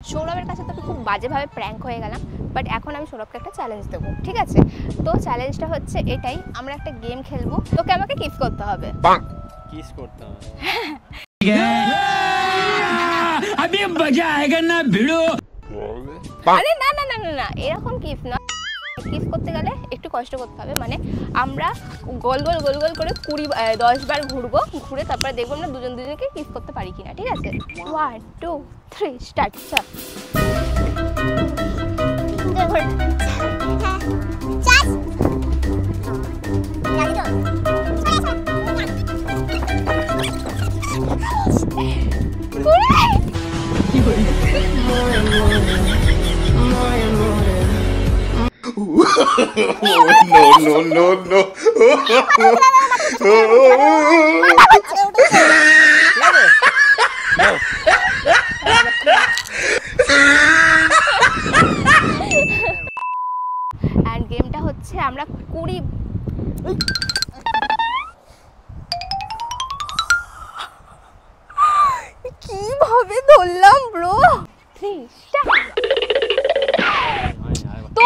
সৌরভের কাছে তো খুব বাজেভাবে প্র্যাঙ্ক হয়ে গেলাম, বাট এখন আমি সৌরভকে একটা চ্যালেঞ্জ দেবো, ঠিক আছে? তো চ্যালেঞ্জটা হচ্ছে এটাই, আমরা একটা গেম খেলবো, তোকে আমাকে কিস করতে হবে। কিস করতে হবে? अभी मजा आएगा ना भिड़ो। আরে না না না না না, এরকম কিস না। কিস করতে গেলে একটু কষ্ট করতে হবে, মানে আমরা গোল গোল গোল গোল করে 10 বার ঘুরবো, ঘুরে তারপরে দেখবো আমরা দুজন দুজনকে কিস করতে পারি কিনা, ঠিক আছে? 1 2 3 স্টার্ট। চল। No. এন্ড গেমটা হচ্ছে আমরা 20 কিভাবে ধরলাম ব্রো। 3 স্টার্ট। তো